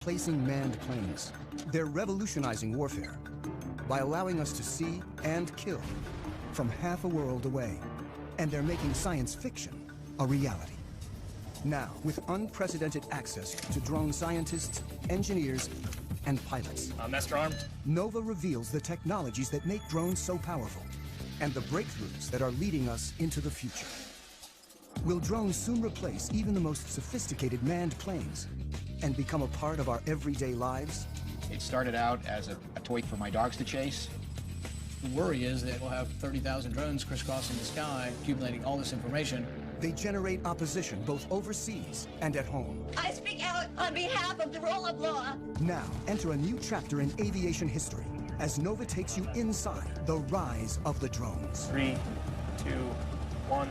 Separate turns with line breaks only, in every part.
Placing manned planes. They're revolutionizing warfare by allowing us to see and kill from half a world away. And they're making science fiction a reality. Now, with unprecedented access to drone scientists, engineers, and pilots.
Master Arm.
Nova reveals the technologies that make drones so powerful and the breakthroughs that are leading us into the future. Will drones soon replace even the most sophisticated manned planes and become a part of our everyday lives?
It started out as a toy for my dogs to chase.
The worry is that we'll have 30,000 drones crisscrossing the sky, accumulating all this information.
They generate opposition both overseas and at home.
I speak out on behalf of the rule of law.
Now, enter a new chapter in aviation history as Nova takes you inside the rise of the drones.
3, 2, 1.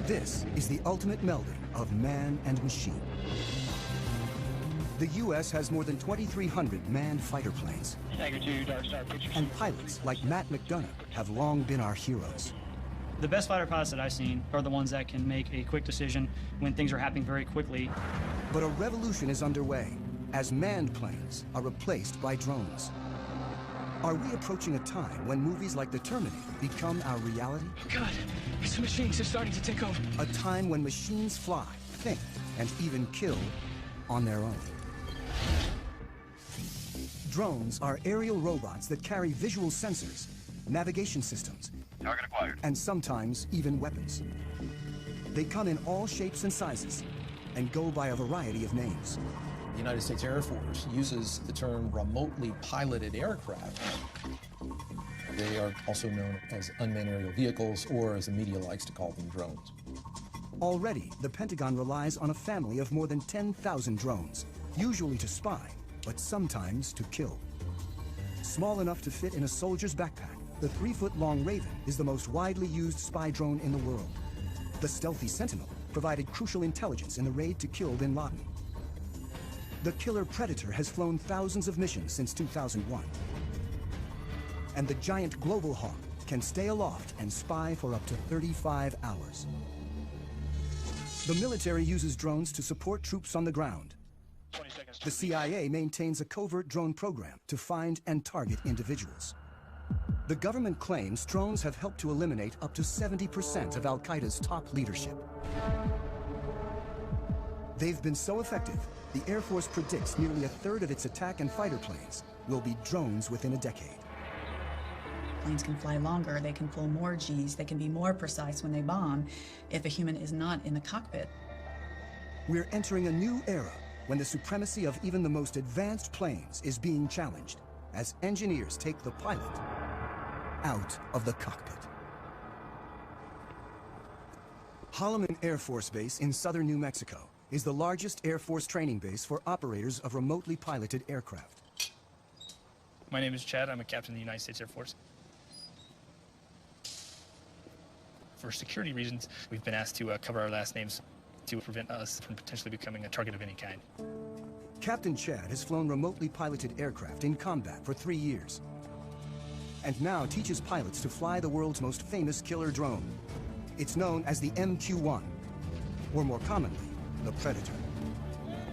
This is the ultimate melding of man and machine. The U.S. has more than 2,300 manned fighter planes.
Tiger 2, Dark Star Pictures.
And pilots like Matt McDonough have long been our heroes.
The best fighter pilots that I've seen are the ones that can make a quick decision when things are happening very quickly.
But a revolution is underway as manned planes are replaced by drones. Are we approaching a time when movies like The Terminator become our reality?
God, these machines are starting to take over.
A time when machines fly, think, and even kill on their own. Drones are aerial robots that carry visual sensors, navigation systems,
target acquired,
and sometimes even weapons. They come in all shapes and sizes and go by a variety of names.
The United States Air Force uses the term remotely piloted aircraft. They are also known as unmanned aerial vehicles, or as the media likes to call them, drones.
Already, the Pentagon relies on a family of more than 10,000 drones, usually to spy, but sometimes to kill. Small enough to fit in a soldier's backpack, the 3-foot-long Raven is the most widely used spy drone in the world. The stealthy Sentinel provided crucial intelligence in the raid to kill bin Laden. The killer Predator has flown thousands of missions since 2001. And the giant Global Hawk can stay aloft and spy for up to 35 hours. The military uses drones to support troops on the ground. The CIA maintains a covert drone program to find and target individuals. The government claims drones have helped to eliminate up to 70% of Al-Qaeda's top leadership. They've been so effective, the Air Force predicts nearly a third of its attack and fighter planes will be drones within a decade.
Planes can fly longer, they can pull more Gs, they can be more precise when they bomb if a human is not in the cockpit.
We're entering a new era when the supremacy of even the most advanced planes is being challenged as engineers take the pilot out of the cockpit. Holloman Air Force Base in southern New Mexico is the largest Air Force training base for operators of remotely piloted aircraft.
My name is Chad. I'm a captain of the United States Air Force. For security reasons, we've been asked to cover our last names to prevent us from potentially becoming a target of any kind.
Captain Chad has flown remotely piloted aircraft in combat for 3 years, and now teaches pilots to fly the world's most famous killer drone. It's known as the MQ-1, or more commonly, the Predator.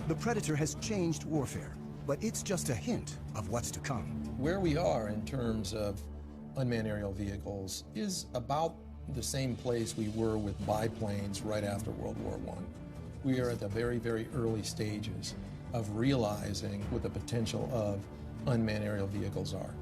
The Predator has changed warfare, but it's just a hint of what's to come.
Where we are in terms of unmanned aerial vehicles is about the same place we were with biplanes right after World War I. We are at the very, very early stages of realizing what the potential of unmanned aerial vehicles are.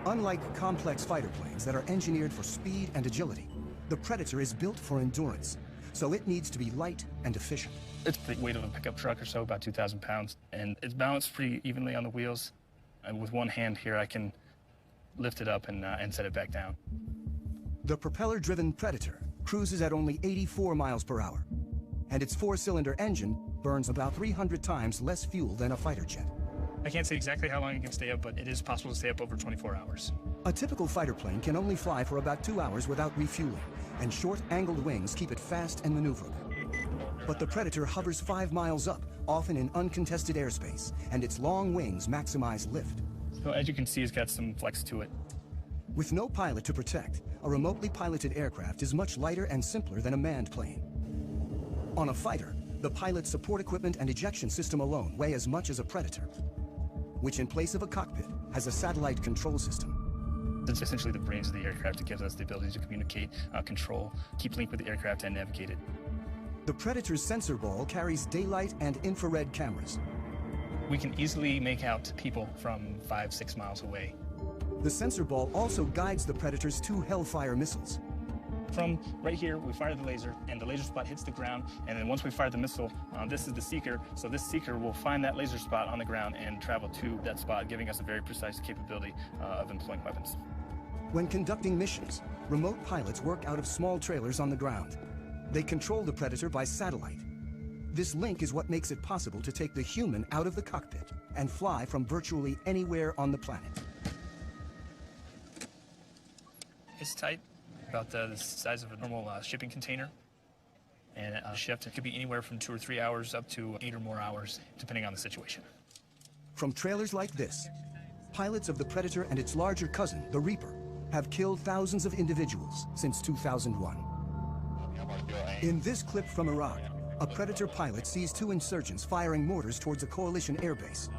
Unlike complex fighter planes that are engineered for speed and agility, the Predator is built for endurance, so it needs to be light and efficient.
It's the weight of a pickup truck or so, about 2,000 pounds, and it's balanced pretty evenly on the wheels. And with one hand here, I can lift it up and set it back down.
The propeller-driven Predator cruises at only 84 miles per hour, and its 4-cylinder engine burns about 300 times less fuel than a fighter jet.
I can't say exactly how long it can stay up, but it is possible to stay up over 24 hours.
A typical fighter plane can only fly for about 2 hours without refueling, and short, angled wings keep it fast and maneuverable. But the Predator hovers 5 miles up often in uncontested airspace, and its long wings maximize lift.
So as you can see, it's got some flex to it.
With no pilot to protect, a remotely piloted aircraft is much lighter and simpler than a manned plane. On a fighter, the pilot's support equipment and ejection system alone weigh as much as a Predator, which in place of a cockpit has a satellite control system.
It's essentially the brains of the aircraft. It gives us the ability to communicate, control, keep link with the aircraft, and navigate it.
The Predator's sensor ball carries daylight and infrared cameras.
We can easily make out people from 5-6 miles away.
The sensor ball also guides the Predator's 2 Hellfire missiles.
From right here, we fire the laser, and the laser spot hits the ground, and then once we fire the missile, this is the seeker, so this seeker will find that laser spot on the ground and travel to that spot, giving us a very precise capability of employing weapons.
When conducting missions, remote pilots work out of small trailers on the ground. They control the Predator by satellite. This link is what makes it possible to take the human out of the cockpit and fly from virtually anywhere on the planet.
It's tight, about the size of a normal shipping container. And a shift, it could be anywhere from 2 or 3 hours up to 8 or more hours, depending on the situation.
From trailers like this, pilots of the Predator and its larger cousin, the Reaper, have killed thousands of individuals since 2001. In this clip from Iraq, a Predator pilot sees 2 insurgents firing mortars towards a coalition airbase.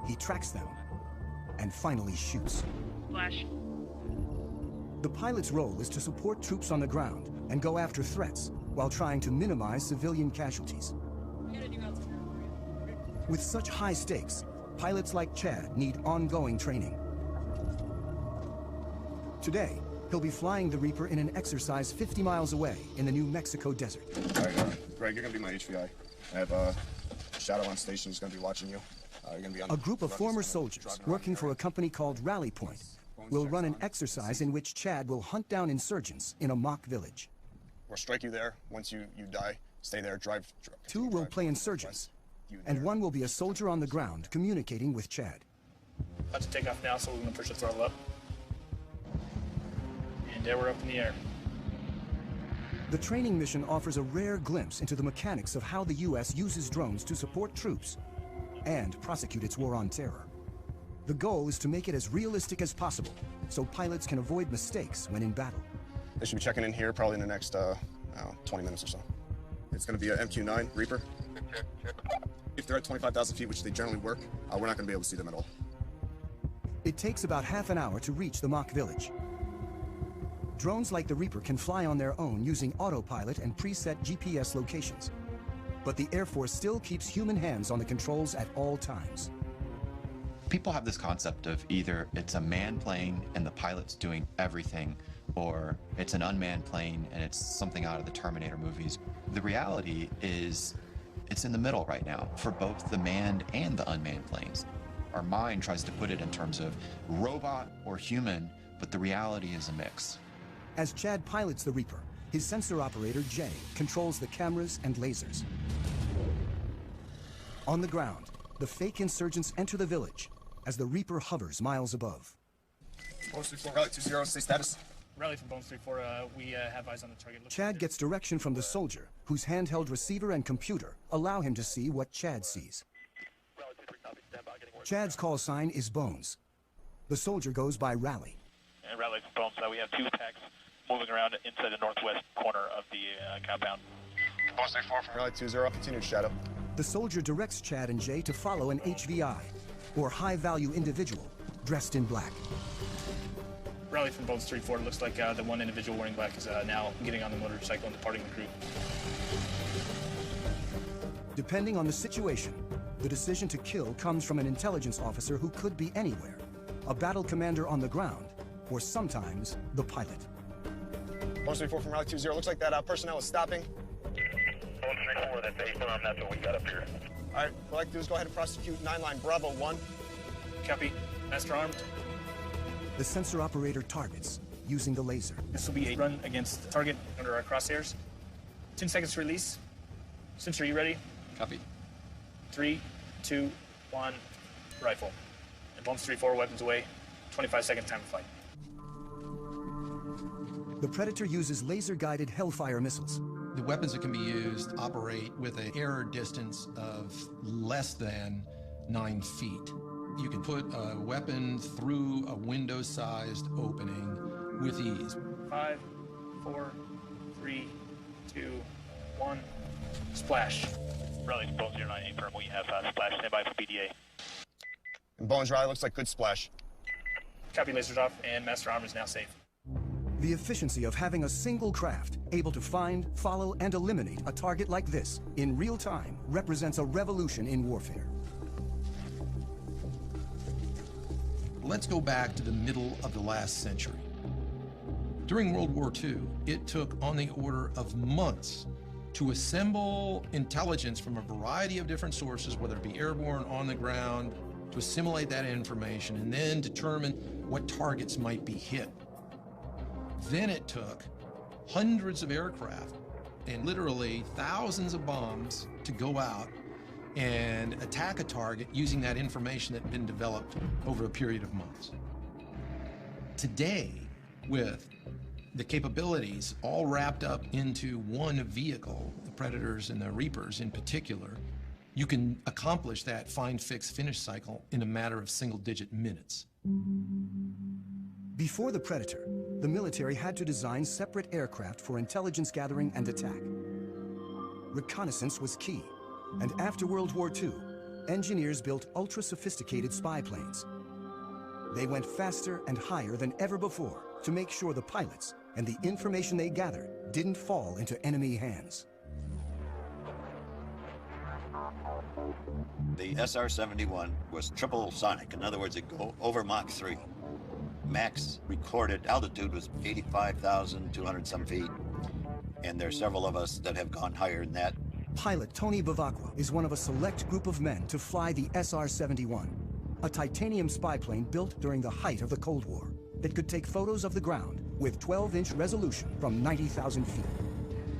He tracks them and finally shoots.
Flash.
The pilot's role is to support troops on the ground and go after threats while trying to minimize civilian casualties. With such high stakes, pilots like Chad need ongoing training. Today, he'll be flying the Reaper in an exercise 50 miles away in the New Mexico desert.
All right, Greg, you're gonna be my HVI. I have Shadow on station who's gonna be watching you. You're gonna be on
a group of former soldiers working for a company called Rally Point will run an exercise in which Chad will hunt down insurgents in a mock village.
We'll strike you there. Once you die, stay there, drive.
2 will play insurgents, and 1 will be a soldier on the ground communicating with Chad.
About to take off now, so we're gonna push the throttle up. And there we're up in the air.
The training mission offers a rare glimpse into the mechanics of how the U.S. uses drones to support troops and prosecute its war on terror. The goal is to make it as realistic as possible, so pilots can avoid mistakes when in battle.
They should be checking in here probably in the next 20 minutes or so. It's going to be an MQ-9 Reaper. If they're at 25,000 feet, which they generally work, we're not going to be able to see them at all.
It takes about half an hour to reach the mock village. Drones like the Reaper can fly on their own using autopilot and preset GPS locations. But the Air Force still keeps human hands on the controls at all times.
People have this concept of either it's a manned plane and the pilot's doing everything, or it's an unmanned plane and it's something out of the Terminator movies. The reality is it's in the middle right now for both the manned and the unmanned planes. Our mind tries to put it in terms of robot or human, but the reality is a mix.
As Chad pilots the Reaper, his sensor operator, Jay, controls the cameras and lasers. On the ground, the fake insurgents enter the village as the Reaper hovers miles above.
Bones 3-4, Rally 2-0, stay status.
Rally from Bones 3-4, we have eyes on the target.
Chad gets direction from the soldier, whose handheld receiver and computer allow him to see what Chad sees. Chad's call sign is Bones. The soldier goes by Rally.
And Rally from Bones, we have 2 attacks moving around inside the northwest corner of the compound.
Bones 3-4, Rally 2-0, continue Shadow.
The soldier directs Chad and Jay to follow an HVI, or high-value individual, dressed in black.
Rally from Bones 3-4, looks like the one individual wearing black is now getting on the motorcycle and departing the group.
Depending on the situation, the decision to kill comes from an intelligence officer who could be anywhere, a battle commander on the ground, or sometimes the pilot.
Bones 3-4 from Rally 2-0, looks like that personnel is stopping.
Bones 3-4, that's A-firm, that's what we got up here.
All right, what I'd like to do is go ahead and prosecute 9-line Bravo 1.
Copy. Master armed.
The sensor operator targets, using the laser.
This will be a run against the target under our crosshairs. 10 seconds to release. Sensor, you ready?
Copy.
3, 2, 1, rifle. And Bones 3-4, weapons away. 25 seconds time to fight.
The Predator uses laser-guided Hellfire missiles.
The weapons that can be used operate with an error distance of less than 9 feet. You can put a weapon through a window-sized opening with ease.
5, 4, 3, 2, 1, splash.
Raleigh, Bones 09, confirm we have splash standby for BDA.
And Bones Riley looks like good splash.
Copy, lasers off, and Master Armor is now safe.
The efficiency of having a single craft able to find, follow, and eliminate a target like this in real time represents a revolution in warfare.
Let's go back to the middle of the last century. During World War II, it took on the order of months to assemble intelligence from a variety of different sources, whether it be airborne, on the ground, to assimilate that information and then determine what targets might be hit. Then it took hundreds of aircraft and literally thousands of bombs to go out and attack a target using that information that had been developed over a period of months. Today, with the capabilities all wrapped up into one vehicle, the Predators and the Reapers in particular, you can accomplish that find, fix, finish cycle in a matter of single-digit minutes.
Before the Predator, the military had to design separate aircraft for intelligence gathering and attack. Reconnaissance was key, and after World War II, engineers built ultra-sophisticated spy planes. They went faster and higher than ever before to make sure the pilots and the information they gathered didn't fall into enemy hands.
The SR-71 was triple sonic. In other words, it go over Mach 3. Max recorded altitude was 85,200 some feet, and there's several of us that have gone higher than that.
Pilot Tony Bevacqua is one of a select group of men to fly the SR-71, a titanium spy plane built during the height of the Cold War that could take photos of the ground with 12-inch resolution from 90,000 feet.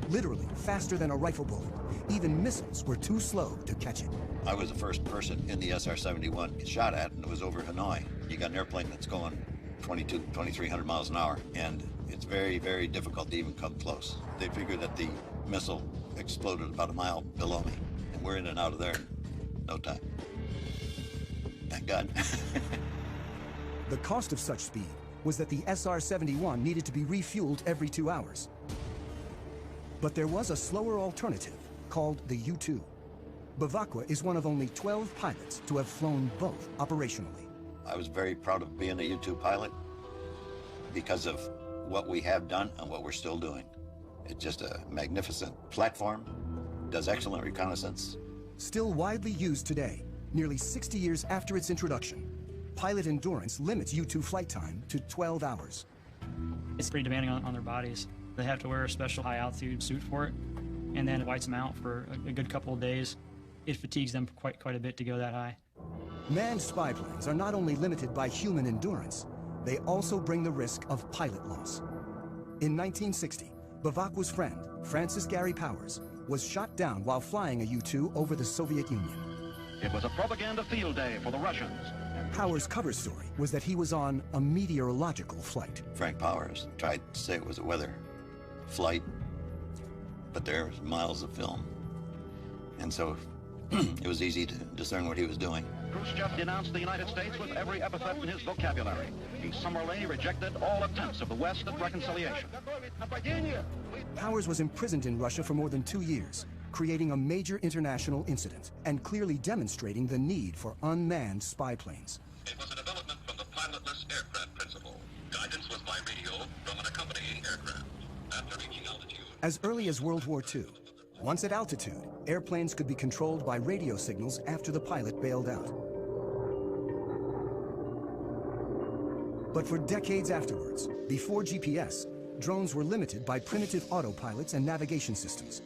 Literally faster than a rifle bullet. Even missiles were too slow to catch it.
I was the first person in the SR-71 get shot at, and it was over Hanoi. You got an airplane that's going 2,300 miles an hour, and it's very, very difficult to even come close. They figure that the missile exploded about a mile below me, and we're in and out of there in no time. Thank God.
The cost of such speed was that the SR-71 needed to be refueled every 2 hours. But there was a slower alternative called the U-2. Bevacqua is one of only 12 pilots to have flown both operationally.
I was very proud of being a U-2 pilot because of what we have done and what we're still doing. It's just a magnificent platform, does excellent reconnaissance.
Still widely used today, nearly 60 years after its introduction, pilot endurance limits U-2 flight time to 12 hours.
It's pretty demanding on their bodies. They have to wear a special high-altitude suit for it, and then it wipes them out for a good couple of days. It fatigues them quite a bit to go that high.
Manned spy planes are not only limited by human endurance, they also bring the risk of pilot loss. In 1960, Bevacqua's friend, Francis Gary Powers, was shot down while flying a U-2 over the Soviet Union.
It was a propaganda field day for the Russians.
Powers' cover story was that he was on a meteorological flight.
Frank Powers tried to say it was a weather flight, but there was miles of film. And so it was easy to discern what he was doing.
Khrushchev denounced the United States with every epithet in his vocabulary. He summarily rejected all attempts of the West at reconciliation.
Powers was imprisoned in Russia for more than 2 years, creating a major international incident and clearly demonstrating the need for unmanned spy planes.
It was a development from the pilotless aircraft principle. Guidance was by radio from an accompanying aircraft. After reaching altitude...
As early as World War II, once at altitude, airplanes could be controlled by radio signals after the pilot bailed out. But for decades afterwards, before GPS, drones were limited by primitive autopilots and navigation systems.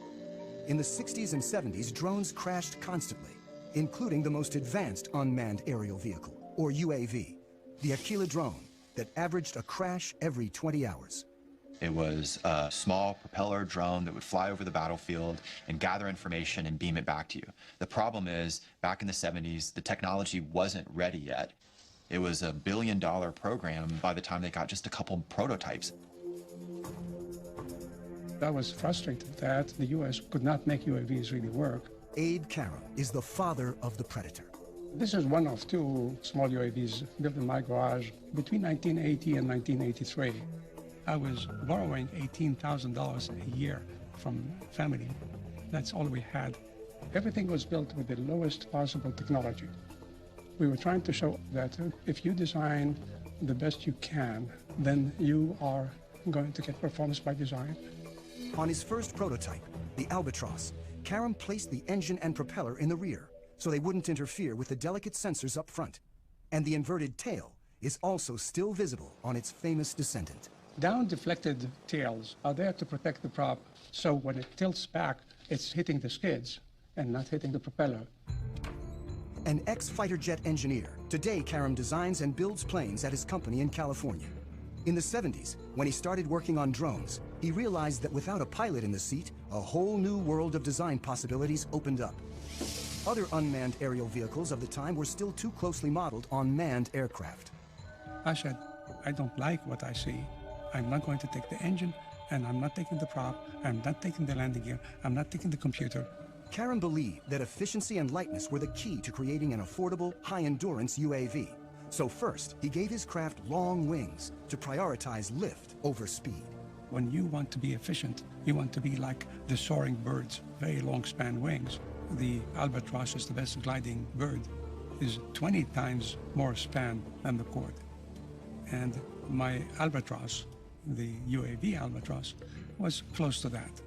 In the 60s and 70s, drones crashed constantly, including the most advanced unmanned aerial vehicle, or UAV, the Aquila drone, that averaged a crash every 20 hours.
It was a small propeller drone that would fly over the battlefield and gather information and beam it back to you. The problem is, back in the 70s, the technology wasn't ready yet. It was a $1 billion program by the time they got just a couple prototypes.
I was frustrated that the U.S. could not make UAVs really work.
Abe Karam is the father of the Predator.
This is one of two small UAVs built in my garage between 1980 and 1983. I was borrowing $18,000 a year from family. That's all we had. Everything was built with the lowest possible technology. We were trying to show that if you design the best you can, then you are going to get performance by design.
On his first prototype, the Albatross, Karam placed the engine and propeller in the rear so they wouldn't interfere with the delicate sensors up front. And the inverted tail is also still visible on its famous descendant.
Down-deflected tails are there to protect the prop, so when it tilts back, it's hitting the skids and not hitting the propeller.
An ex-fighter jet engineer, today Karam designs and builds planes at his company in California. In the 70s, when he started working on drones, he realized that without a pilot in the seat, a whole new world of design possibilities opened up. Other unmanned aerial vehicles of the time were still too closely modeled on manned aircraft.
I said, I don't like what I see. I'm not going to take the engine, and I'm not taking the prop, I'm not taking the landing gear, I'm not taking the computer.
Karam believed that efficiency and lightness were the key to creating an affordable, high-endurance UAV. So first, he gave his craft long wings to prioritize lift over speed.
When you want to be efficient, you want to be like the soaring birds, very long-span wings. The Albatross is the best gliding bird, is 20 times more span than the Cord. And my Albatross, the UAV Albatross, was close to that.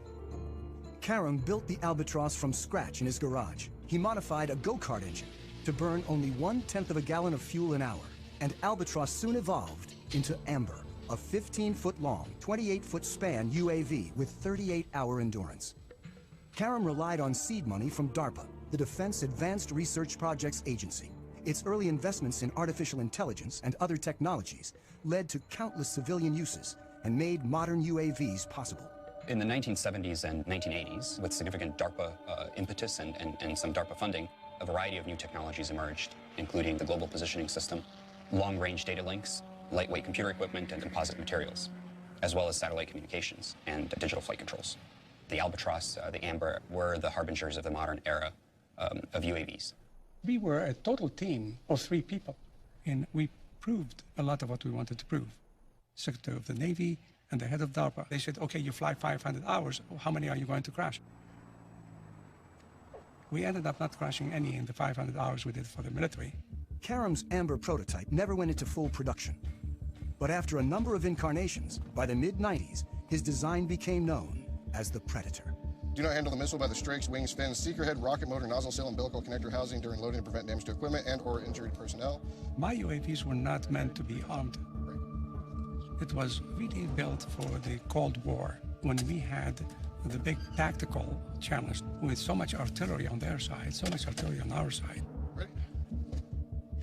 Karam built the Albatross from scratch in his garage. He modified a go-kart engine to burn only 1/10 of a gallon of fuel an hour, and Albatross soon evolved into Amber, a 15-foot-long, 28-foot span UAV with 38-hour endurance. Karam relied on seed money from DARPA, the Defense Advanced Research Projects Agency. Its early investments in artificial intelligence and other technologies led to countless civilian uses and made modern UAVs possible.
In the 1970s and 1980s, with significant DARPA impetus and some DARPA funding, a variety of new technologies emerged, including the Global Positioning System, long-range data links, lightweight computer equipment, and composite materials, as well as satellite communications and digital flight controls. The Albatross, the Amber, were the harbingers of the modern era of UAVs.
We were a total team of 3 people, and we proved a lot of what we wanted to prove. Secretary of the Navy and the head of DARPA, they said, okay, you fly 500 hours, how many are you going to crash? We ended up not crashing any in the 500 hours we did for the military.
Karam's Amber prototype never went into full production. But after a number of incarnations, by the mid-90s, his design became known as the Predator.
Do not handle the missile by the strakes, wings, fins, seeker head, rocket motor, nozzle cell, umbilical connector housing during loading to prevent damage to equipment and or injured personnel.
My UAVs were not meant to be armed. It was really built for the Cold War, when we had the big tactical challenge with so much artillery on their side, so much artillery on our side.
Ready?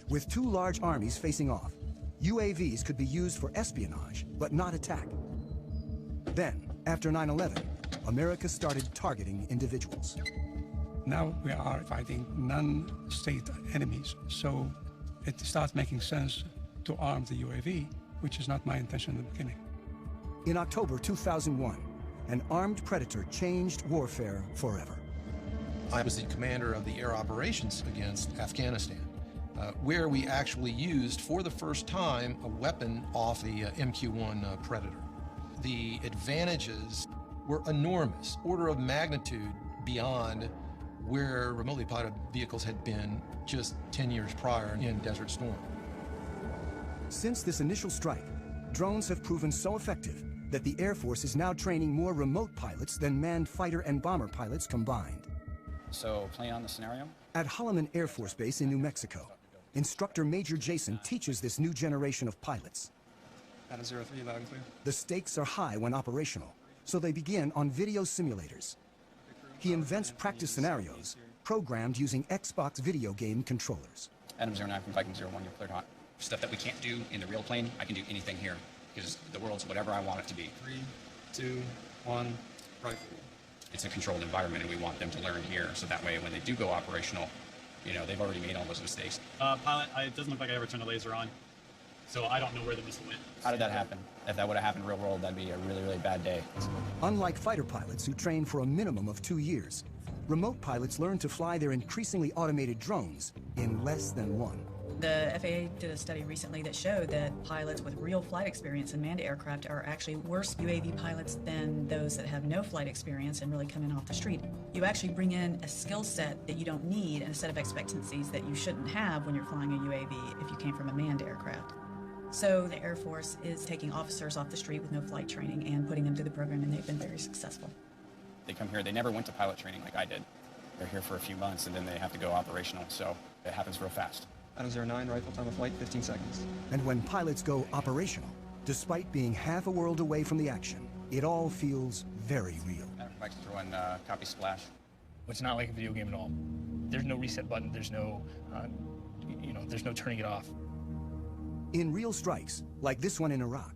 With 2 large armies facing off, UAVs could be used for espionage, but not attack. Then, after 9/11, America started targeting individuals.
Now we are fighting non-state enemies, so it starts making sense to arm the UAV, which is not my intention in the beginning.
In October 2001, an armed Predator changed warfare forever.
I was the commander of the air operations against Afghanistan, where we actually used, for the first time, a weapon off the MQ-1 Predator. The advantages were enormous, order of magnitude beyond where remotely piloted vehicles had been just 10 years prior in Desert Storm.
Since this initial strike, drones have proven so effective that the Air Force is now training more remote pilots than manned fighter and bomber pilots combined.
So, playing on the scenario?
At Holloman Air Force Base in New Mexico, instructor Major Jason teaches this new generation of pilots.
Adam 03, loud and clear.
The stakes are high when operational, so they begin on video simulators. He invents practice scenarios, programmed using Xbox video game controllers.
Adam 09 from Viking 01, you're cleared hot. Stuff that we can't do in the real plane, I can do anything here, because the world's whatever I want it to be.
3, 2, 1, rifle.
It's a controlled environment, and we want them to learn here, so that way when they do go operational, you know, they've already made all those mistakes.
Pilot, it doesn't look like I ever turned a laser on.
So I don't know where the missile went.
How did that happen? If that would have happened in real world, that'd be a really, really bad day.
Unlike fighter pilots who train for a minimum of 2 years, remote pilots learn to fly their increasingly automated drones in less than one.
The FAA did a study recently that showed that pilots with real flight experience in manned aircraft are actually worse UAV pilots than those that have no flight experience and really come in off the street. You actually bring in a skill set that you don't need and a set of expectancies that you shouldn't have when you're flying a UAV if you came from a manned aircraft. So the Air Force is taking officers off the street with no flight training and putting them through the program, and they've been very successful.
They come here, they never went to pilot training like I did. They're here for a few months and then they have to go operational, so it happens real fast.
Adam 09, rifle time of flight, 15 seconds.
And when pilots go operational, despite being half a world away from the action, it all feels very real.
Mike's throwing copy splash.
It's not like a video game at all. There's no reset button. There's no, there's no turning it off.
In real strikes, like this one in Iraq,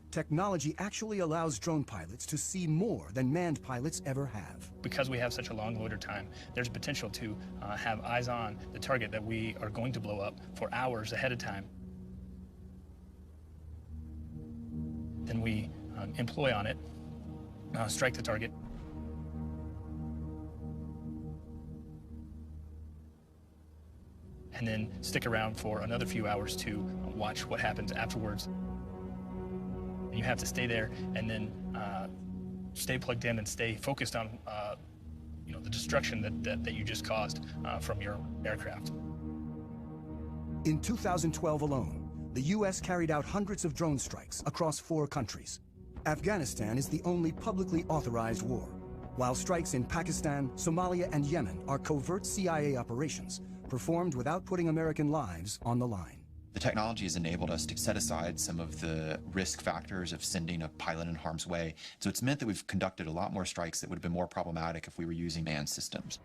technology actually allows drone pilots to see more than manned pilots ever have.
Because we have such a long loiter time, there's potential to have eyes on the target that we are going to blow up for hours ahead of time. Then we employ on it, strike the target. And then stick around for another few hours to watch what happens afterwards. And you have to stay there and then stay plugged in and stay focused on the destruction that you just caused from your aircraft.
In 2012 alone, the U.S. carried out hundreds of drone strikes across 4 countries. Afghanistan is the only publicly authorized war, while strikes in Pakistan, Somalia, and Yemen are covert CIA operations performed without putting American lives on the line.
The technology has enabled us to set aside some of the risk factors of sending a pilot in harm's way. So it's meant that we've conducted a lot more strikes that would have been more problematic if we were using manned systems.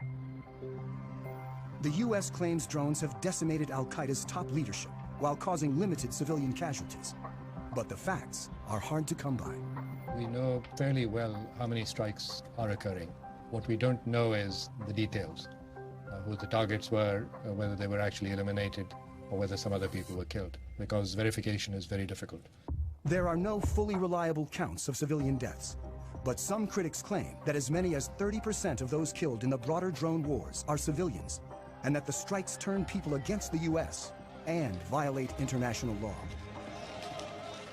The U.S. claims drones have decimated al-Qaeda's top leadership while causing limited civilian casualties. But the facts are hard to come by.
We know fairly well how many strikes are occurring. What we don't know is the details, who the targets were, whether they were actually eliminated, or whether some other people were killed, because verification is very difficult.
There are no fully reliable counts of civilian deaths, but some critics claim that as many as 30% of those killed in the broader drone wars are civilians, and that the strikes turn people against the U.S. and violate international law.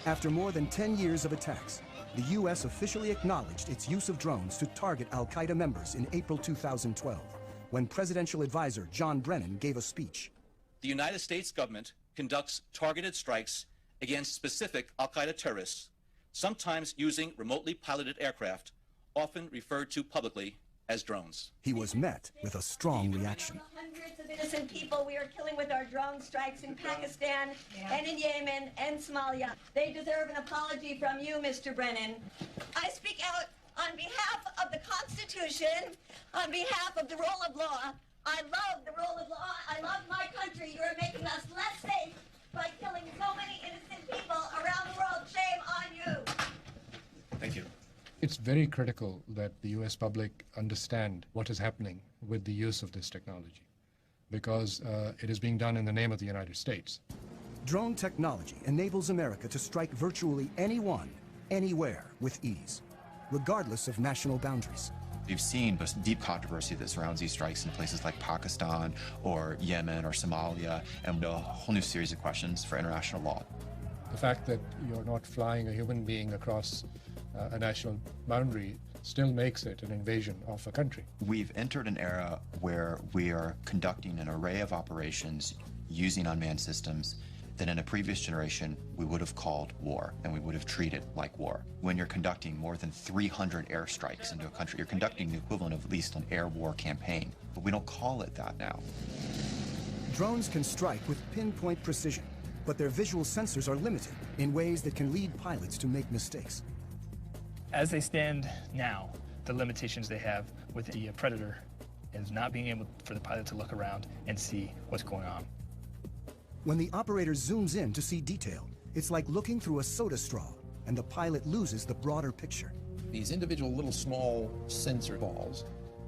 After more than 10 years of attacks, the U.S. officially acknowledged its use of drones to target al-Qaeda members in April 2012, when presidential advisor John Brennan gave a speech.
The United States government conducts targeted strikes against specific al-Qaeda terrorists, sometimes using remotely piloted aircraft, often referred to publicly as drones.
He was met with a strong reaction.
Hundreds of innocent people we are killing with our drone strikes in Pakistan and in Yemen and Somalia. They deserve an apology from you, Mr. Brennan. I speak out on behalf of the Constitution, on behalf of the rule of law. I love the rule of law. I love my country. You are making us less safe by killing so many innocent people around the world. Shame on you.
Thank you.
It's very critical that the U.S. public understand what is happening with the use of this technology, because it is being done in the name of the United States.
Drone technology enables America to strike virtually anyone, anywhere with ease, regardless of national boundaries.
We've seen this deep controversy that surrounds these strikes in places like Pakistan or Yemen or Somalia, and a whole new series of questions for international law.
The fact that you're not flying a human being across a national boundary still makes it an invasion of a country.
We've entered an era where we are conducting an array of operations using unmanned systems that in a previous generation we would have called war, and we would have treated like war. When you're conducting more than 300 airstrikes into a country, you're conducting the equivalent of at least an air war campaign, but we don't call it that now.
Drones can strike with pinpoint precision, but their visual sensors are limited in ways that can lead pilots to make mistakes.
As they stand now, the limitations they have with the Predator is not being able for the pilot to look around and see what's going on.
When the operator zooms in to see detail, it's like looking through a soda straw, and the pilot loses the broader picture.
These individual little small sensor balls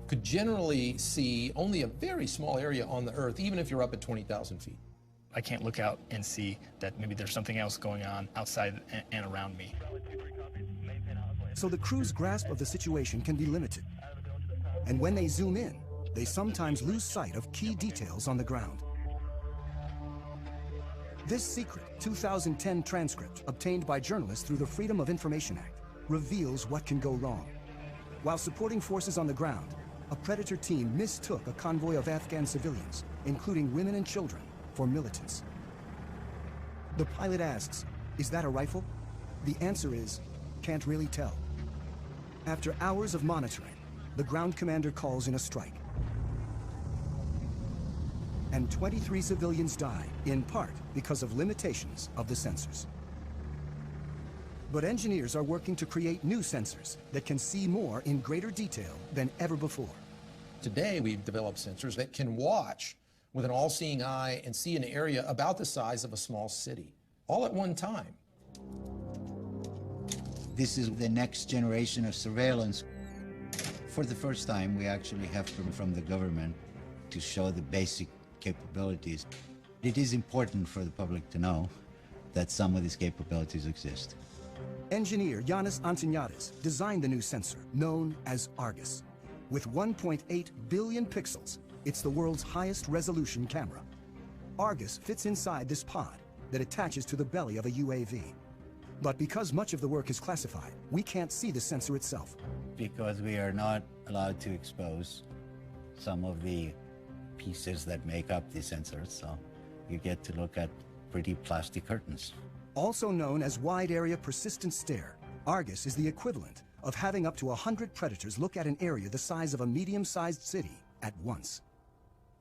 could generally see only a very small area on the Earth, even if you're up at 20,000 feet.
I can't look out and see that maybe there's something else going on outside and around me.
So the crew's grasp of the situation can be limited. And when they zoom in, they sometimes lose sight of key details on the ground. This secret 2010 transcript, obtained by journalists through the Freedom of Information Act, reveals what can go wrong. While supporting forces on the ground, a Predator team mistook a convoy of Afghan civilians, including women and children, for militants. The pilot asks, "Is that a rifle?" The answer is, "Can't really tell." After hours of monitoring, the ground commander calls in a strike. And 23 civilians die, in part because of limitations of the sensors. But engineers are working to create new sensors that can see more in greater detail than ever before.
Today, we've developed sensors that can watch with an all-seeing eye and see an area about the size of a small city, all at one time.
This is the next generation of surveillance. For the first time, we actually have from the government to show the basic capabilities. It is important for the public to know that some of these capabilities exist.
Engineer Yanis Antoniadis designed the new sensor, known as Argus. With 1.8 billion pixels, it's the world's highest resolution camera. Argus fits inside this pod that attaches to the belly of a UAV. But because much of the work is classified, we can't see the sensor itself.
Because we are not allowed to expose some of the pieces that make up the sensors, so you get to look at pretty plastic curtains.
Also known as Wide Area Persistent Stare, Argus is the equivalent of having up to 100 predators look at an area the size of a medium-sized city at once.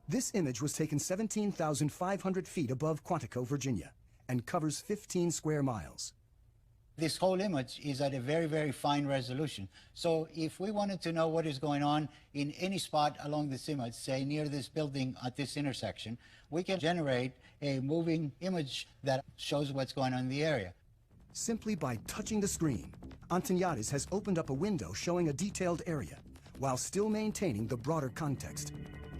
This image was taken 17,500 feet above Quantico, Virginia, and covers 15 square miles.
This whole image is at a very, very fine resolution. So if we wanted to know what is going on in any spot along this image, say near this building at this intersection, we can generate a moving image that shows what's going on in the area.
Simply by touching the screen, Antoniadis has opened up a window showing a detailed area, while still maintaining the broader context.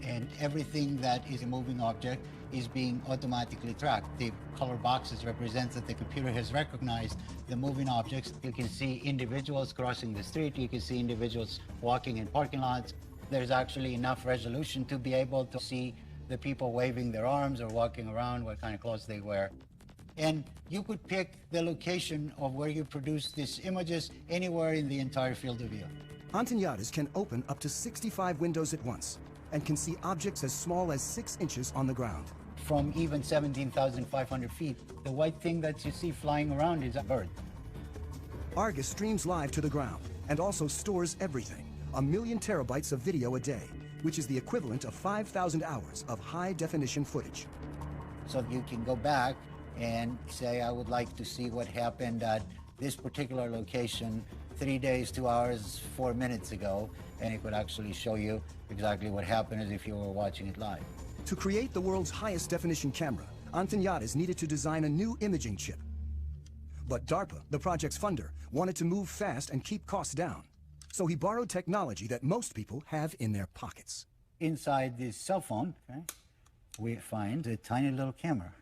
And everything that is a moving object is being automatically tracked. The color boxes represent that the computer has recognized the moving objects. You can see individuals crossing the street. You can see individuals walking in parking lots. There's actually enough resolution to be able to see the people waving their arms or walking around, what kind of clothes they wear. And you could pick the location of where you produce these images anywhere in the entire field of view.
Antoniadis can open up to 65 windows at once and can see objects as small as 6 inches on the ground.
From even 17,500 feet, the white thing that you see flying around is a bird.
Argus streams live to the ground and also stores everything, 1 million terabytes of video a day, which is the equivalent of 5,000 hours of high-definition footage.
So you can go back and say, I would like to see what happened at this particular location 3 days, 2 hours, 4 minutes ago, and it could actually show you exactly what happened as if you were watching it live.
To create the world's highest definition camera, Antoniadis needed to design a new imaging chip. But DARPA, the project's funder, wanted to move fast and keep costs down. So he borrowed technology that most people have in their pockets.
Inside this cell phone, okay, we find a tiny little camera.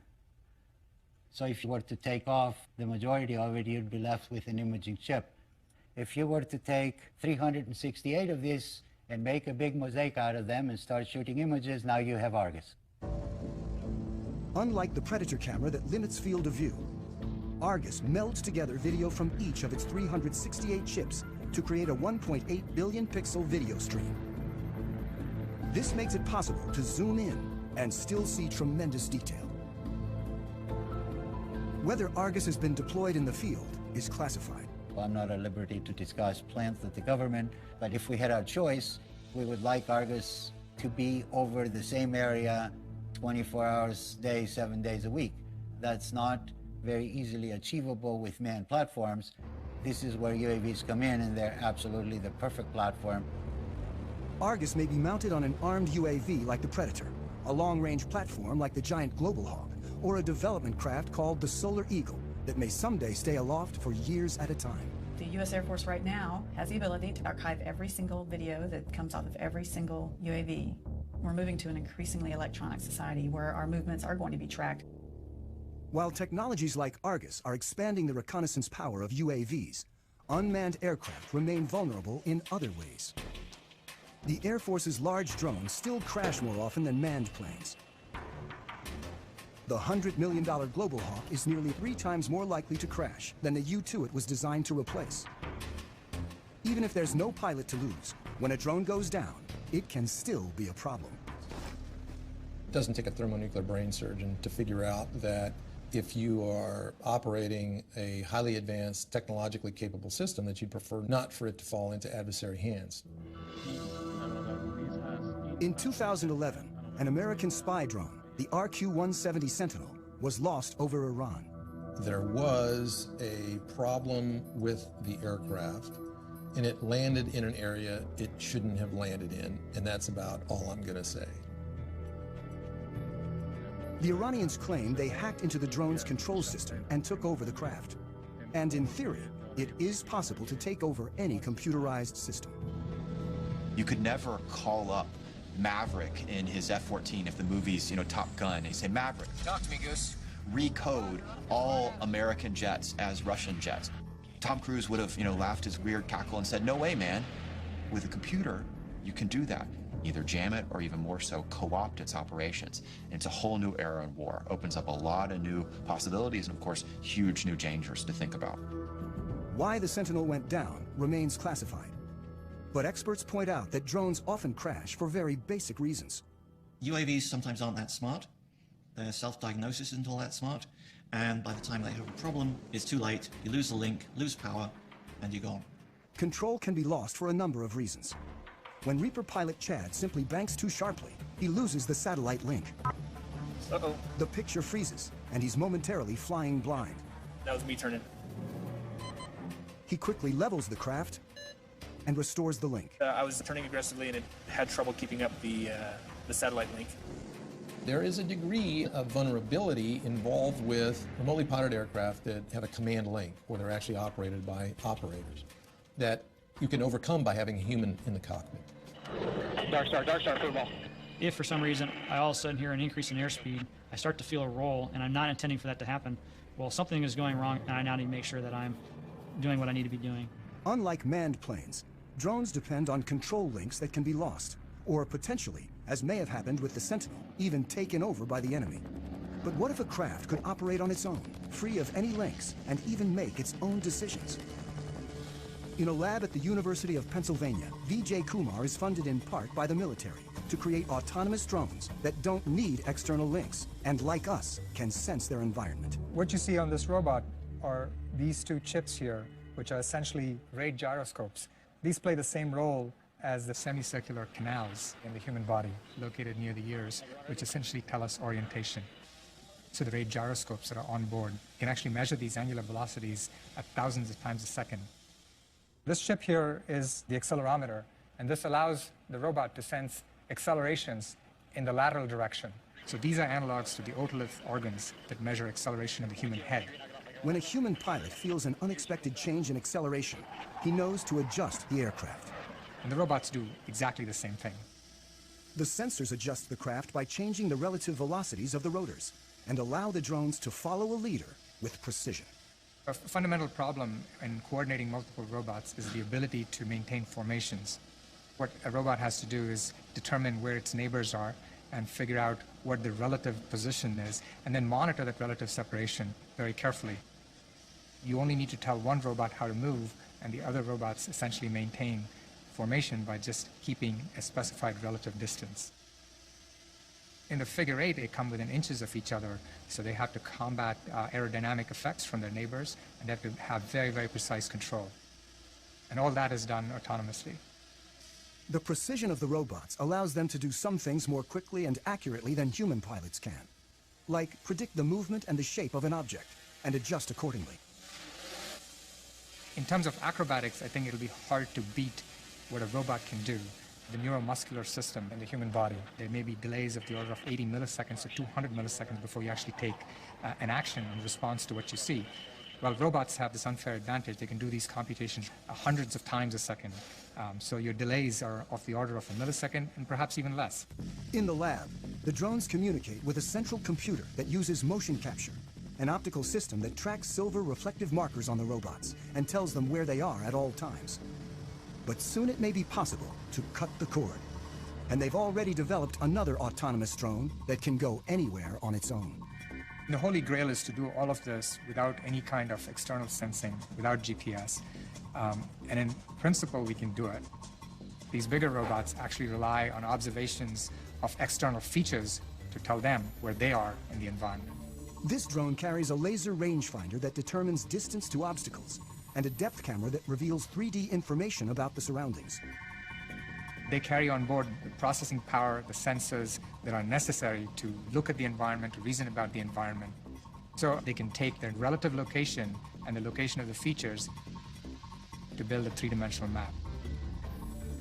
So if you were to take off the majority of it, you'd be left with an imaging chip. If you were to take 368 of these and make a big mosaic out of them and start shooting images, now you have Argus.
Unlike the Predator camera that limits field of view, Argus melds together video from each of its 368 chips to create a 1.8 billion pixel video stream. This makes it possible to zoom in and still see tremendous detail. Whether Argus has been deployed in the field is classified.
I'm not at liberty to discuss plans with the government, but if we had our choice, we would like Argus to be over the same area 24 hours a day, 7 days a week. That's not very easily achievable with manned platforms. This is where UAVs come in, and they're absolutely the perfect platform.
Argus may be mounted on an armed UAV like the Predator, a long-range platform like the giant Global Hawk, or a development craft called the Solar Eagle that may someday stay aloft for years at a time.
The U.S. Air Force right now has the ability to archive every single video that comes out of every single UAV. We're moving to an increasingly electronic society where our movements are going to be tracked.
While technologies like Argus are expanding the reconnaissance power of UAVs, unmanned aircraft remain vulnerable in other ways. The Air Force's large drones still crash more often than manned planes. The $100 million Global Hawk is nearly 3 times more likely to crash than the U-2 it was designed to replace. Even if there's no pilot to lose, when a drone goes down, it can still be a problem.
It doesn't take a thermonuclear brain surgeon to figure out that if you are operating a highly advanced, technologically capable system, that you'd prefer not for it to fall into adversary hands.
In 2011, an American spy drone, the RQ-170 Sentinel, was lost over Iran.
There was a problem with the aircraft, and it landed in an area it shouldn't have landed in, and that's about all I'm going to say.
The Iranians claim they hacked into the drone's control system and took over the craft. And in theory, it is possible to take over any computerized system.
You could never call up Maverick in his F-14 if the movie's, Top Gun, and you say, Maverick,
Talk to me, Goose.
recode all American jets as Russian jets. Tom Cruise would have, laughed his weird cackle and said, no way, man. With a computer, you can do that. Either jam it or even more so, co-opt its operations. And it's a whole new era in war. Opens up a lot of new possibilities and, of course, huge new dangers to think about.
Why the Sentinel went down remains classified. But experts point out that drones often crash for very basic reasons.
UAVs sometimes aren't that smart. Their self-diagnosis isn't all that smart. And by the time they have a problem, it's too late. You lose the link, lose power, and you're gone.
Control can be lost for a number of reasons. When Reaper pilot Chad simply banks too sharply, he loses the satellite link.
Uh-oh.
The picture freezes, and he's momentarily flying blind.
That was me turning.
He quickly levels the craft and restores the link.
I was turning aggressively, and it had trouble keeping up the satellite link.
There is a degree of vulnerability involved with remotely piloted aircraft that have a command link, or they're actually operated by operators, that you can overcome by having a human in the cockpit.
Dark Star, football. If for some reason I all of a sudden hear an increase in airspeed, I start to feel a roll, and I'm not intending for that to happen, well, something is going wrong, and I now need to make sure that I'm doing what I need to be doing.
Unlike manned planes, drones depend on control links that can be lost, or potentially, as may have happened with the Sentinel, even taken over by the enemy. But what if a craft could operate on its own, free of any links, and even make its own decisions? In a lab at the University of Pennsylvania, Vijay Kumar is funded in part by the military to create autonomous drones that don't need external links, and like us, can sense their environment.
What you see on this robot are these two chips here, which are essentially rate gyroscopes. These play the same role as the semicircular canals in the human body located near the ears, which essentially tell us orientation. So the rate gyroscopes that are on board can actually measure these angular velocities at thousands of times a second. This chip here is the accelerometer, and this allows the robot to sense accelerations in the lateral direction. So these are analogs to the otolith organs that measure acceleration in the human head.
When a human pilot feels an unexpected change in acceleration, he knows to adjust the aircraft.
And the robots do exactly the same thing.
The sensors adjust the craft by changing the relative velocities of the rotors and allow the drones to follow a leader with precision.
A fundamental problem in coordinating multiple robots is the ability to maintain formations. What a robot has to do is determine where its neighbors are and figure out what the relative position is, and then monitor that relative separation very carefully. You only need to tell one robot how to move, and the other robots essentially maintain formation by just keeping a specified relative distance. In the figure eight, they come within inches of each other, so they have to combat aerodynamic effects from their neighbors, and they have to have very, very precise control. And all that is done autonomously.
The precision of the robots allows them to do some things more quickly and accurately than human pilots can, like predict the movement and the shape of an object and adjust accordingly.
In terms of acrobatics, I think it'll be hard to beat what a robot can do. The neuromuscular system in the human body, there may be delays of the order of 80 milliseconds or 200 milliseconds before you actually take an action in response to what you see. Well, robots have this unfair advantage. They can do these computations hundreds of times a second. So your delays are of the order of a millisecond and perhaps even less.
In the lab, the drones communicate with a central computer that uses motion capture, an optical system that tracks silver reflective markers on the robots and tells them where they are at all times. But soon it may be possible to cut the cord. And they've already developed another autonomous drone that can go anywhere on its own.
The holy grail is to do all of this without any kind of external sensing, without GPS. And in principle, we can do it. These bigger robots actually rely on observations of external features to tell them where they are in the environment.
This drone carries a laser rangefinder that determines distance to obstacles and a depth camera that reveals 3D information about the surroundings.
They carry on board the processing power, the sensors that are necessary to look at the environment, to reason about the environment. So they can take their relative location and the location of the features to build a three-dimensional map.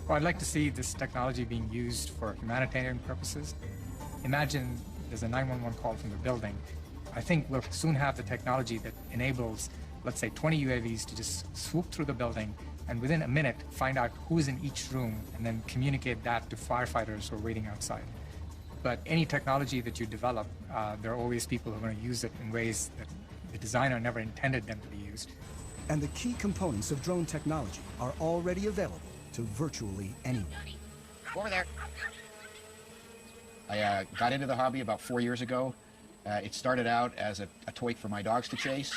Well, I'd like to see this technology being used for humanitarian purposes. Imagine there's a 911 call from the building. I think we'll soon have the technology that enables, let's say, 20 UAVs to just swoop through the building and within a minute find out who's in each room and then communicate that to firefighters who are waiting outside. But any technology that you develop, there are always people who are going to use it in ways that the designer never intended them to be used.
And the key components of drone technology are already available to virtually anyone.
Over there. I got into the hobby about 4 years ago. It started out as a toy for my dogs to chase.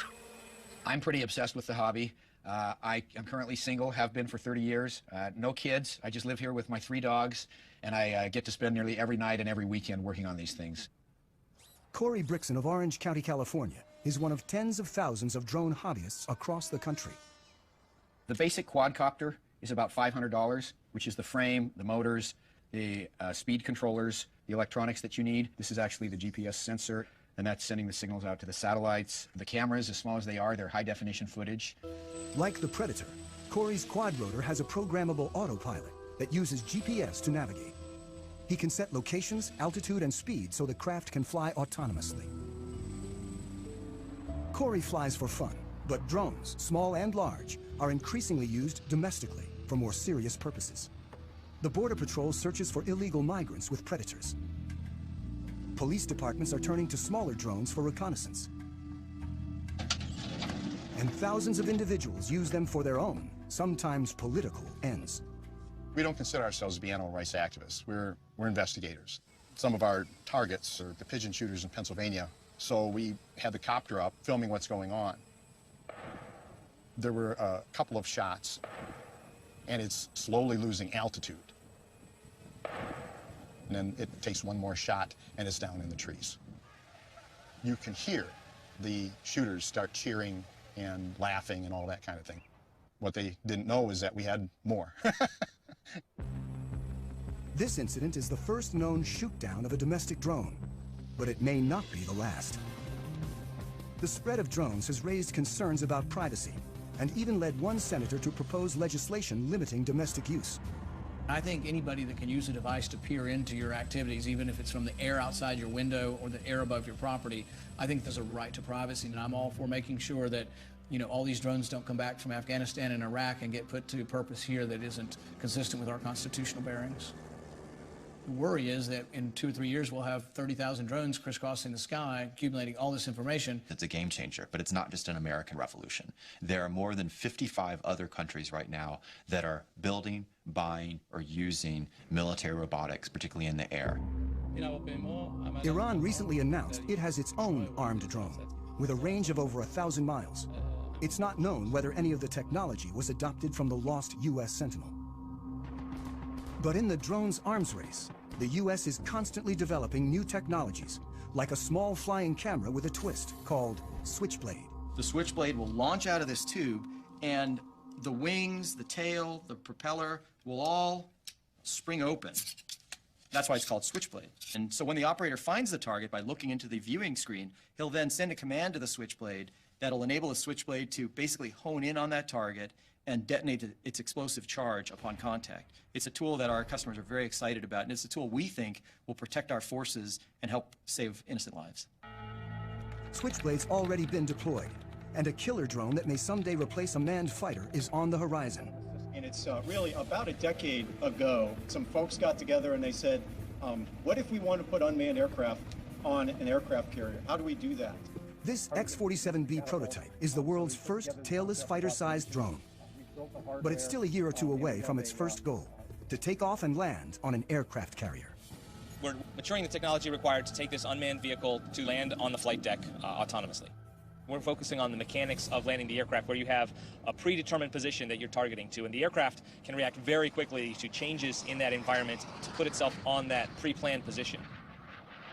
I'm pretty obsessed with the hobby. I am currently single, have been for 30 years. No kids. I just live here with my 3 dogs, and I get to spend nearly every night and every weekend working on these things.
Corey Brixon of Orange County, California, is one of tens of thousands of drone hobbyists across the country.
The basic quadcopter is about $500, which is the frame, the motors, the speed controllers, the electronics that you need. This is actually the GPS sensor, and that's sending the signals out to the satellites. The cameras, as small as they are, they're high-definition footage.
Like the Predator, Corey's quadrotor has a programmable autopilot that uses GPS to navigate. He can set locations, altitude, and speed so the craft can fly autonomously. Corey flies for fun, but drones, small and large, are increasingly used domestically for more serious purposes. The Border Patrol searches for illegal migrants with Predators. Police departments are turning to smaller drones for reconnaissance. And thousands of individuals use them for their own, sometimes political, ends.
We don't consider ourselves to be animal rights activists. We're investigators. Some of our targets are the pigeon shooters in Pennsylvania, so we had the copter up filming what's going on. There were a couple of shots, and it's slowly losing altitude. And then it takes one more shot, and it's down in the trees. You can hear the shooters start cheering and laughing and all that kind of thing. What they didn't know is that we had more.
This incident is the first known shoot-down of a domestic drone, but it may not be the last. The spread of drones has raised concerns about privacy and even led one senator to propose legislation limiting domestic use.
I think anybody that can use a device to peer into your activities, even if it's from the air outside your window or the air above your property, I think there's a right to privacy, and I'm all for making sure that, you know, all these drones don't come back from Afghanistan and Iraq and get put to purpose here that isn't consistent with our constitutional bearings. The worry is that in 2 or 3 years we'll have 30,000 drones crisscrossing the sky, accumulating all this information.
It's a game changer, but it's not just an American revolution. There are more than 55 other countries right now that are building, buying, or using military robotics, particularly in the air.
Iran recently announced it has its own armed drone with a range of over 1,000 miles. It's not known whether any of the technology was adopted from the lost U.S. Sentinel. But in the drone's arms race, the U.S. is constantly developing new technologies, like a small flying camera with a twist called Switchblade.
The Switchblade will launch out of this tube, and the wings, the tail, the propeller will all spring open. That's why it's called Switchblade. And so when the operator finds the target by looking into the viewing screen, he'll then send a command to the Switchblade that'll enable the Switchblade to basically hone in on that target and detonate its explosive charge upon contact. It's a tool that our customers are very excited about, and it's a tool we think will protect our forces and help save innocent lives.
Switchblade's already been deployed, and a killer drone that may someday replace a manned fighter is on the horizon.
And it's really about a decade ago, some folks got together and they said, what if we want to put unmanned aircraft on an aircraft carrier? How do we do that?
This X-47B prototype is the world's first tailless fighter-sized drone. But it's still a year or two away from its first goal, to take off and land on an aircraft carrier.
We're maturing the technology required to take this unmanned vehicle to land on the flight deck autonomously. We're focusing on the mechanics of landing the aircraft, where you have a predetermined position that you're targeting to, and the aircraft can react very quickly to changes in that environment to put itself on that pre-planned position.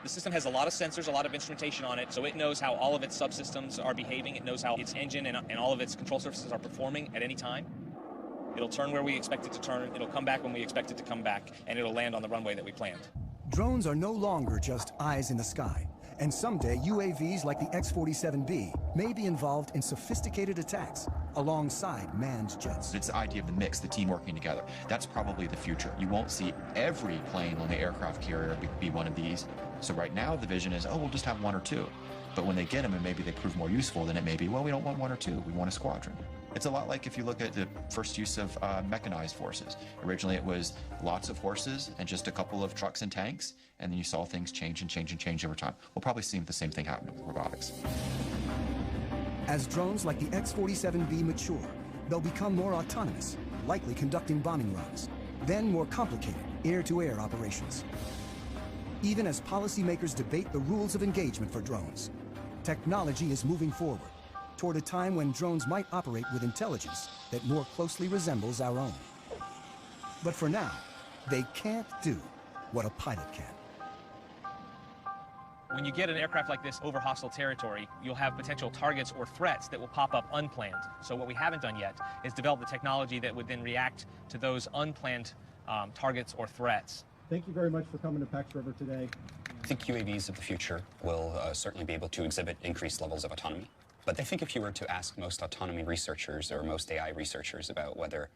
The system has a lot of sensors, a lot of instrumentation on it, so it knows how all of its subsystems are behaving. It knows how its engine and all of its control surfaces are performing at any time. It'll turn where we expect it to turn, it'll come back when we expect it to come back, and it'll land on the runway that we planned.
Drones are no longer just eyes in the sky. And someday, UAVs like the X-47B may be involved in sophisticated attacks alongside manned jets.
It's the idea of the mix, the team working together. That's probably the future. You won't see every plane on the aircraft carrier be one of these. So right now, the vision is, oh, we'll just have one or two. But when they get them and maybe they prove more useful, then it may be, well, we don't want one or two, we want a squadron. It's a lot like if you look at the first use of mechanized forces. Originally, it was lots of horses and just a couple of trucks and tanks, and then you saw things change and change and change over time. We'll probably see the same thing happen with robotics.
As drones like the X-47B mature, they'll become more autonomous, likely conducting bombing runs, then more complicated air-to-air operations. Even as policymakers debate the rules of engagement for drones, technology is moving forward toward a time when drones might operate with intelligence that more closely resembles our own. But for now, they can't do what a pilot can.
When you get an aircraft like this over hostile territory, you'll have potential targets or threats that will pop up unplanned. So what we haven't done yet is develop the technology that would then react to those unplanned targets or threats.
Thank you very much for coming to Pax River today.
I think UAVs of the future will certainly be able to exhibit increased levels of autonomy. But I think if you were to ask most autonomy researchers or most AI researchers about whether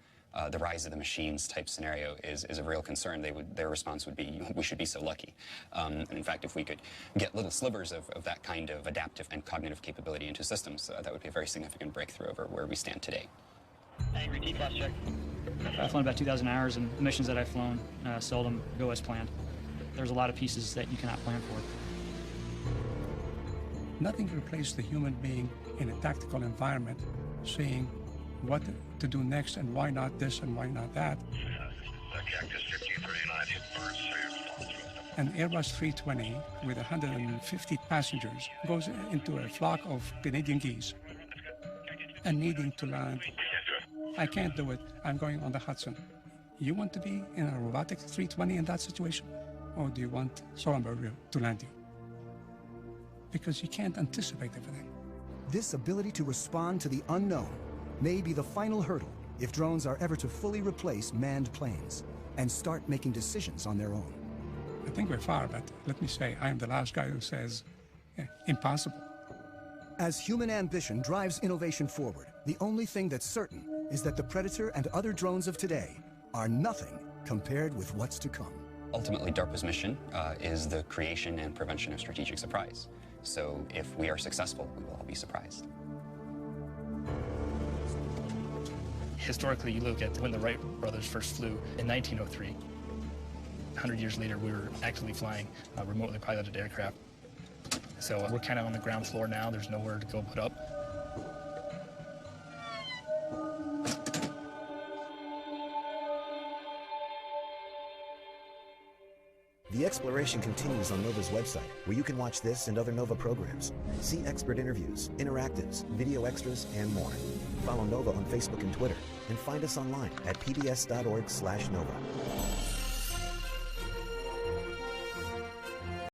the rise of the machines type scenario is a real concern, their response would be, we should be so lucky. And in fact, if we could get little slivers of that kind of adaptive and cognitive capability into systems, that would be a very significant breakthrough over where we stand today.
Repeat flash check.
I've flown about 2,000 hours, and the missions that I've flown seldom go as planned. There's a lot of pieces that you cannot plan for.
Nothing replaces the human being in a tactical environment, saying what to do next and why not this and why not that. An Airbus 320 with 150 passengers goes into a flock of Canadian geese and needing to land. I can't do it. I'm going on the Hudson. You want to be in a robotic 320 in that situation? Or do you want Sullenberger to land you? Because you can't anticipate everything.
This ability to respond to the unknown may be the final hurdle if drones are ever to fully replace manned planes and start making decisions on their own.
I think we're far, but let me say, I am the last guy who says, impossible.
As human ambition drives innovation forward, the only thing that's certain is that the Predator and other drones of today are nothing compared with what's to come.
Ultimately, DARPA's mission is the creation and prevention of strategic surprise. So if we are successful, we will all be surprised.
Historically, you look at when the Wright brothers first flew in 1903. 100 years later, we were actually flying remotely piloted aircraft. So we're kind of on the ground floor now. There's nowhere to go but up.
The exploration continues on NOVA's website, where you can watch this and other NOVA programs, see expert interviews, interactives, video extras, and more. Follow NOVA on Facebook and Twitter, and find us online at pbs.org/NOVA.